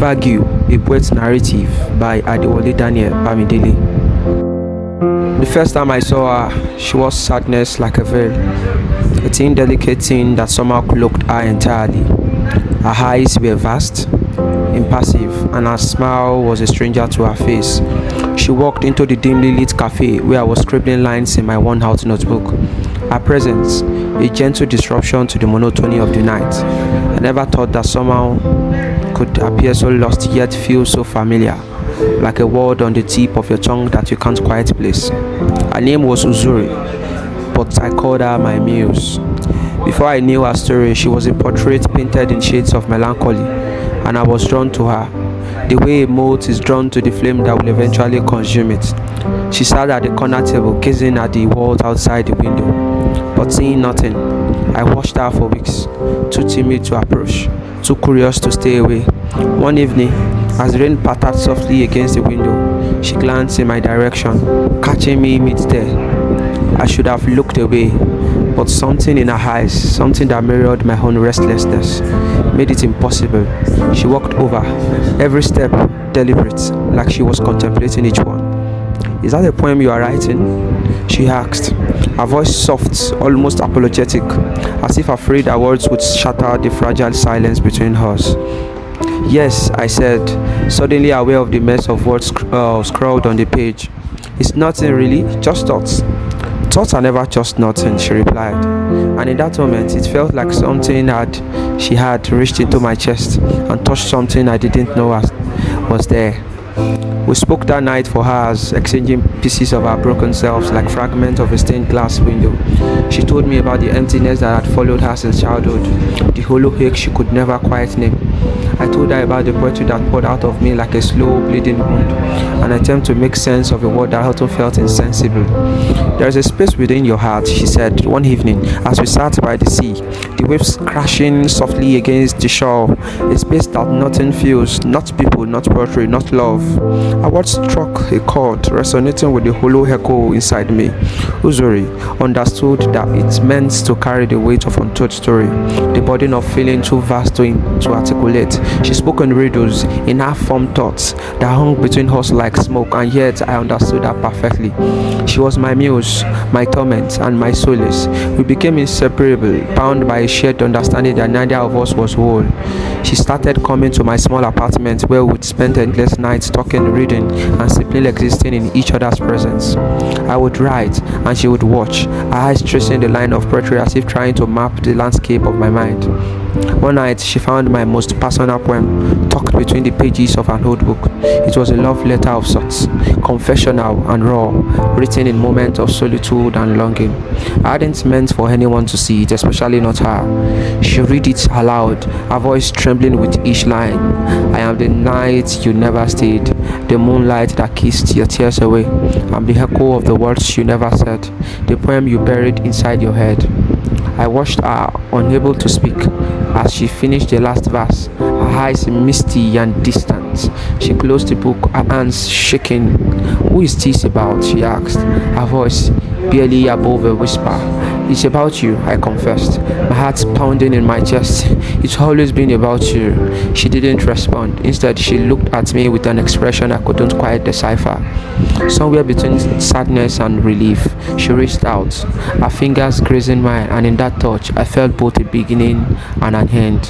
Vague, a poet's narrative by Adewole Bamidele. The first time I saw her, she wore sadness like a veil, a thin, delicate thing that somehow cloaked her entirely. Her eyes were vast, impassive, and her smile was a stranger to her face. She walked into the dimly lit cafe where I was scribbling lines in my worn-out notebook. Her presence, a gentle disruption to the monotony of the night. I never thought that someone could appear so lost yet feel so familiar, like a word on the tip of your tongue that you can't quite place. Her name was Uzuri, but I called her my muse. Before I knew her story, she was a portrait painted in shades of melancholy, and I was drawn to her, the way a moth is drawn to the flame that will eventually consume it. She sat at the corner table, gazing at the world outside the window, but seeing nothing. I watched her for weeks, too timid to approach, too curious to stay away. One evening, as the rain pattered softly against the window, she glanced in my direction, catching me mid-stare. I should have looked away, but something in her eyes, something that mirrored my own restlessness, made it impossible. She walked over, every step deliberate, like she was contemplating each one. "Is that a poem you are writing?" she asked, her voice soft, almost apologetic, as if afraid her words would shatter the fragile silence between us. "Yes," I said, suddenly aware of the mess of words scrawled on the page. "It's nothing really, just thoughts." "Thoughts are never just nothing," she replied, and in that moment it felt like she had reached into my chest and touched something I didn't know was there. We spoke that night for hours, exchanging pieces of our broken selves like fragments of a stained glass window. She told me about the emptiness that had followed her since childhood, the hollow ache she could never quite name. I told her about the poetry that poured out of me like a slow bleeding wound, an attempt to make sense of a world that often felt insensible. "There is a space within your heart," she said one evening as we sat by the sea, the waves crashing softly against the shore, a space that nothing feels, not people, not poetry, not love. Her words struck a chord, resonating with the hollow echo inside me. Uzuri understood that it meant to carry the weight of untold story, the burden of feeling too vast to articulate. She spoke in riddles, in half-formed thoughts that hung between us like smoke, and yet I understood her perfectly. She was my muse, my torment, and my solace. We became inseparable, bound by a shared understanding that neither of us was whole. She started coming to my small apartment where we'd spend endless nights talking, reading, and simply existing in each other's presence. I would write, and she would watch, her eyes tracing the line of poetry as if trying to map the landscape of my mind. One night, she found my most personal poem tucked between the pages of an old book. It was a love letter of sorts, confessional and raw, written in moments of solitude and longing. I hadn't meant for anyone to see it, especially not her. She read it aloud, her voice trembling with each line. "I am the night you never stayed, the moonlight that kissed your tears away. I'm the echo of the words you never said, the poem you buried inside your head." I watched her, unable to speak, as she finished the last verse, her eyes misty and distant. She closed the book, her hands shaking. "Who is this about?" she asked, her voice barely above a whisper. "It's about you," I confessed, my heart pounding in my chest. "It's always been about you." She didn't respond. Instead, she looked at me with an expression I couldn't quite decipher. Somewhere between sadness and relief, she reached out, her fingers grazing mine, and in that touch, I felt both a beginning and an end.